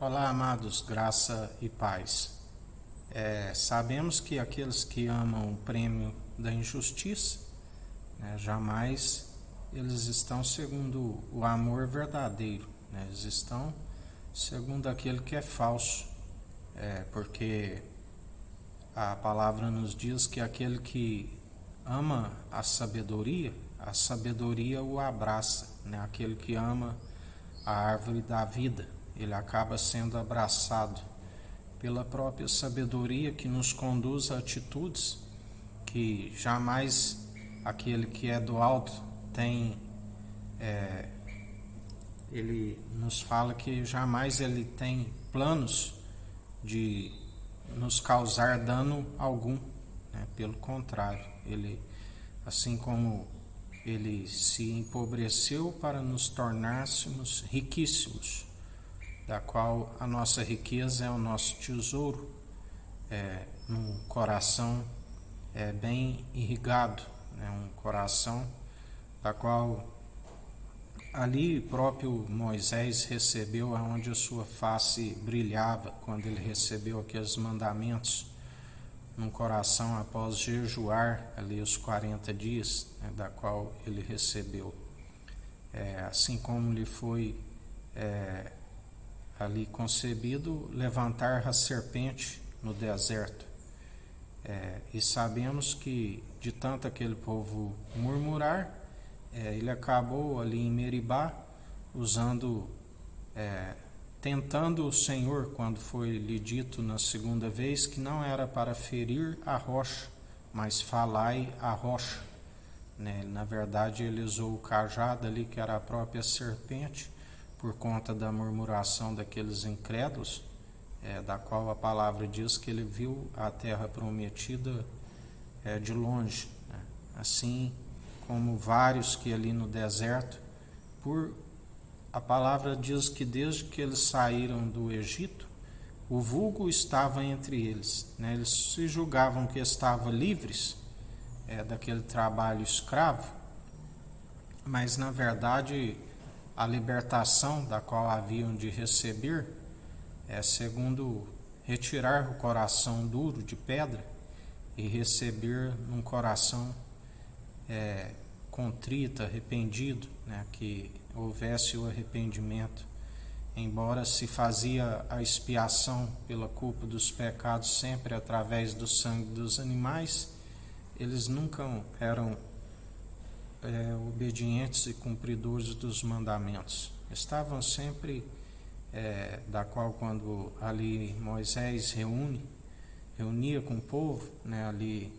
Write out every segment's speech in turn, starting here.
Olá, amados, graça e paz. Sabemos que aqueles que amam o prêmio da injustiça, jamais eles estão segundo o amor verdadeiro, eles estão segundo aquele que é falso, porque a palavra nos diz que aquele que ama a sabedoria o abraça, aquele que ama a árvore da vida, ele acaba sendo abraçado pela própria sabedoria que nos conduz a atitudes que jamais aquele que é do alto tem. Ele nos fala que jamais ele tem planos de nos causar dano algum, pelo contrário, ele, assim como ele se empobreceu para nos tornássemos riquíssimos, da qual a nossa riqueza é o nosso tesouro, num coração bem irrigado, um coração da qual ali próprio Moisés recebeu, aonde a sua face brilhava quando ele recebeu aqueles mandamentos, num coração após jejuar ali os 40 dias, da qual ele recebeu. Assim como lhe foi ali concebido levantar a serpente no deserto. E sabemos que de tanto aquele povo murmurar, ele acabou ali em Meribá tentando o Senhor, quando foi lhe dito na segunda vez que não era para ferir a rocha, mas falai a rocha. Na verdade, ele usou o cajado ali, que era a própria serpente, por conta da murmuração daqueles incrédulos, da qual a palavra diz que ele viu a terra prometida de longe. Assim como vários que ali no deserto, a palavra diz que desde que eles saíram do Egito, o vulgo estava entre eles. Eles se julgavam que estavam livres daquele trabalho escravo, mas na verdade a libertação da qual haviam de receber segundo retirar o coração duro de pedra e receber um coração contrito, arrependido, que houvesse o arrependimento. Embora se fazia a expiação pela culpa dos pecados sempre através do sangue dos animais, eles nunca eram obedientes e cumpridores dos mandamentos. Estavam sempre, da qual quando ali Moisés reunia com o povo, ali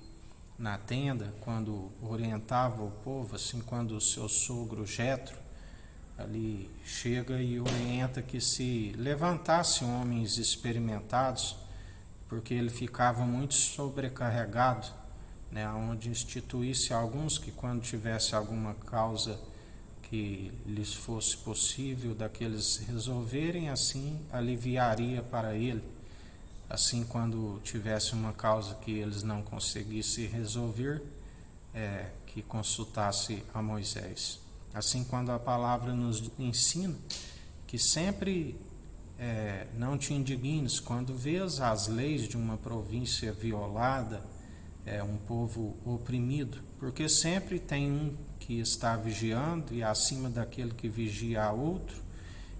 na tenda, quando orientava o povo, assim quando o seu sogro Jetro ali chega e orienta que se levantasse homens experimentados, porque ele ficava muito sobrecarregado, onde instituísse alguns que quando tivesse alguma causa que lhes fosse possível daqueles resolverem, assim aliviaria para ele. Assim, quando tivesse uma causa que eles não conseguissem resolver, que consultasse a Moisés. Assim, quando a palavra nos ensina que sempre não te indignes quando vês as leis de uma província violada, um povo oprimido, porque sempre tem um que está vigiando e acima daquele que vigia há outro,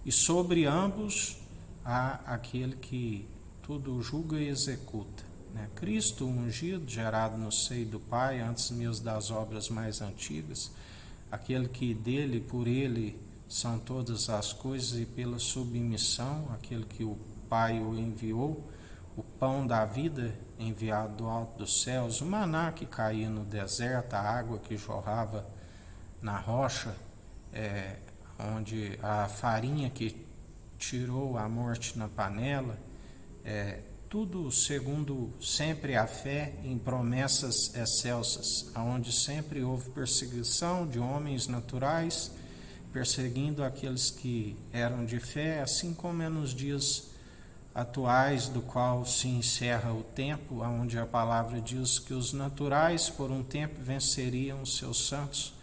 e sobre ambos há aquele que tudo julga e executa. Cristo ungido, gerado no seio do Pai, antes mesmo das obras mais antigas, aquele que dele e por ele são todas as coisas e pela submissão, aquele que o Pai o enviou, o pão da vida enviado do alto dos céus, o maná que caía no deserto, a água que jorrava na rocha, onde a farinha que tirou a morte na panela, tudo segundo sempre a fé em promessas excelsas, onde sempre houve perseguição de homens naturais, perseguindo aqueles que eram de fé, assim como é nos dias atuais, do qual se encerra o tempo, onde a palavra diz que os naturais por um tempo venceriam os seus santos,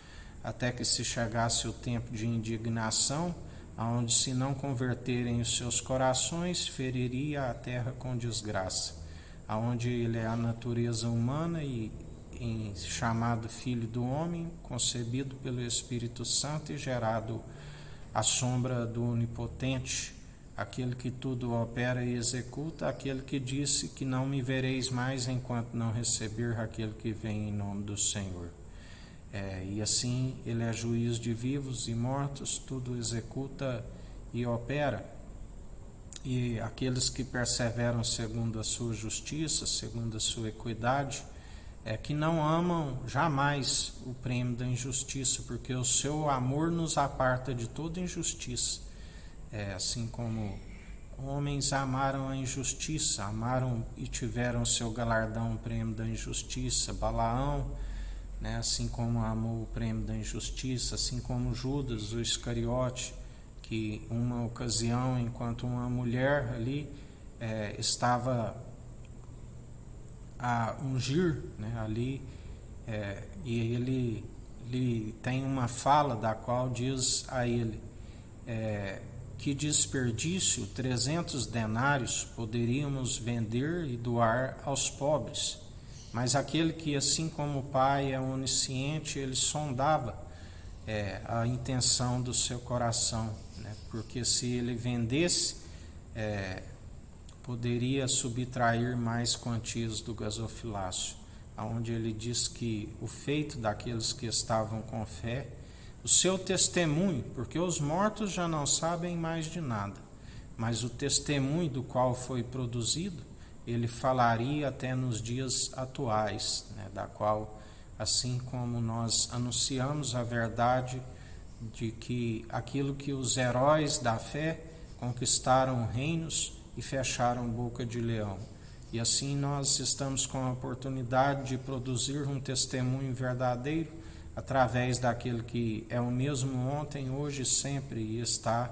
até que se chegasse o tempo de indignação, aonde se não converterem os seus corações, feriria a terra com desgraça, aonde ele é a natureza humana e chamado Filho do Homem, concebido pelo Espírito Santo e gerado à sombra do Onipotente, aquele que tudo opera e executa, aquele que disse que não me vereis mais enquanto não receber aquele que vem em nome do Senhor. E assim ele é juiz de vivos e mortos, tudo executa e opera. E aqueles que perseveram segundo a sua justiça, segundo a sua equidade, que não amam jamais o prêmio da injustiça, porque o seu amor nos aparta de toda injustiça. Assim como homens amaram a injustiça, amaram e tiveram seu galardão o prêmio da injustiça. Balaão, assim como amou o prêmio da injustiça, assim como Judas, o Iscariote, que uma ocasião, enquanto uma mulher ali estava a ungir, ali, e ele tem uma fala da qual diz a ele, que desperdício, 300 denários poderíamos vender e doar aos pobres. Mas aquele que, assim como o Pai é onisciente, ele sondava a intenção do seu coração, porque se ele vendesse, poderia subtrair mais quantias do gasofilácio, onde ele diz que o feito daqueles que estavam com fé, o seu testemunho, porque os mortos já não sabem mais de nada, mas o testemunho do qual foi produzido, ele falaria até nos dias atuais, da qual, assim como nós anunciamos a verdade de que aquilo que os heróis da fé conquistaram reinos e fecharam boca de leão. E assim nós estamos com a oportunidade de produzir um testemunho verdadeiro através daquele que é o mesmo ontem, hoje e sempre, e está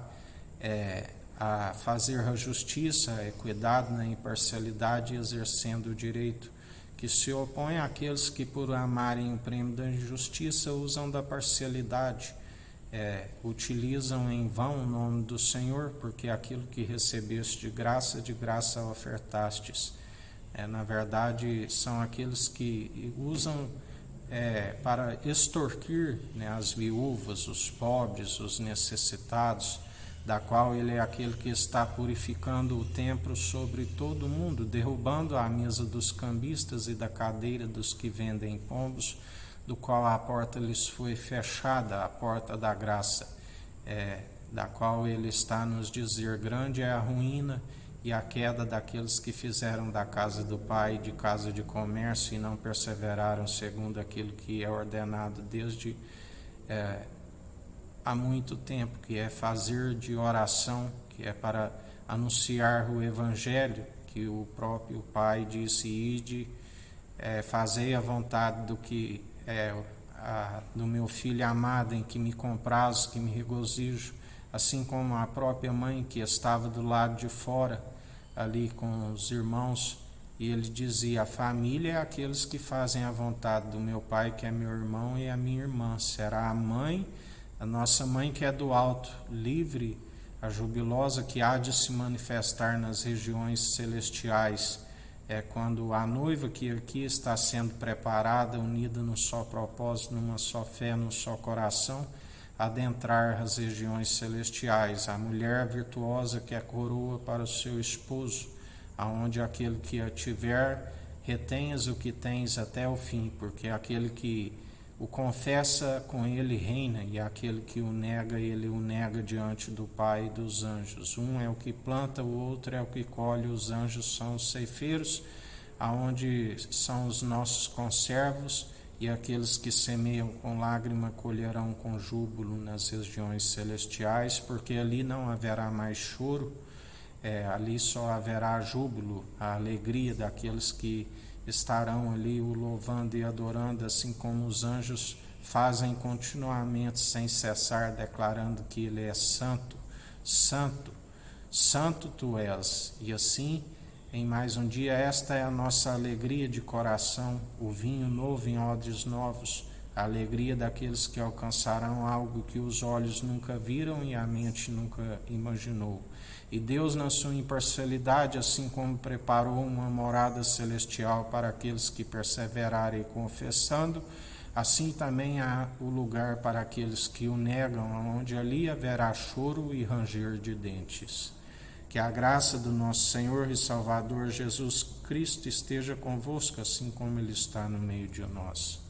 a fazer a justiça, a equidade, na imparcialidade, exercendo o direito, que se opõe àqueles que, por amarem o prêmio da injustiça, usam da parcialidade, utilizam em vão o nome do Senhor, porque aquilo que recebeste de graça ofertastes. Na verdade, são aqueles que usam para extorquir as viúvas, os pobres, os necessitados, da qual ele é aquele que está purificando o templo sobre todo o mundo, derrubando a mesa dos cambistas e da cadeira dos que vendem pombos, do qual a porta lhes foi fechada, a porta da graça, da qual ele está a nos dizer: grande é a ruína e a queda daqueles que fizeram da casa do Pai de casa de comércio e não perseveraram segundo aquilo que é ordenado desde há muito tempo, que é fazer de oração, que é para anunciar o Evangelho, que o próprio Pai disse: ide, fazei a vontade do que do meu Filho amado, em que me comprazo, que me regozijo, assim como a própria mãe que estava do lado de fora, ali com os irmãos, e ele dizia: a família é aqueles que fazem a vontade do meu Pai, que é meu irmão, e a minha irmã. Será a mãe, a nossa mãe que é do alto, livre, a jubilosa, que há de se manifestar nas regiões celestiais. Quando a noiva que aqui está sendo preparada, unida num só propósito, numa só fé, num só coração, adentrar as regiões celestiais. A mulher virtuosa que é coroa para o seu esposo, aonde aquele que a tiver, retenhas o que tens até o fim, porque aquele que o confessa, com ele reina, e aquele que o nega, ele o nega diante do Pai e dos anjos. Um é o que planta, o outro é o que colhe, os anjos são os ceifeiros, aonde são os nossos conservos, e aqueles que semeiam com lágrima colherão com júbilo nas regiões celestiais, porque ali não haverá mais choro, ali só haverá júbilo, a alegria daqueles que estarão ali o louvando e adorando, assim como os anjos fazem continuamente, sem cessar, declarando que ele é santo, santo, santo tu és. E assim, em mais um dia, esta é a nossa alegria de coração, o vinho novo em odres novos, a alegria daqueles que alcançarão algo que os olhos nunca viram e a mente nunca imaginou. E Deus, na sua imparcialidade, assim como preparou uma morada celestial para aqueles que perseverarem confessando, assim também há o lugar para aqueles que o negam, onde ali haverá choro e ranger de dentes. Que a graça do nosso Senhor e Salvador Jesus Cristo esteja convosco, assim como Ele está no meio de nós.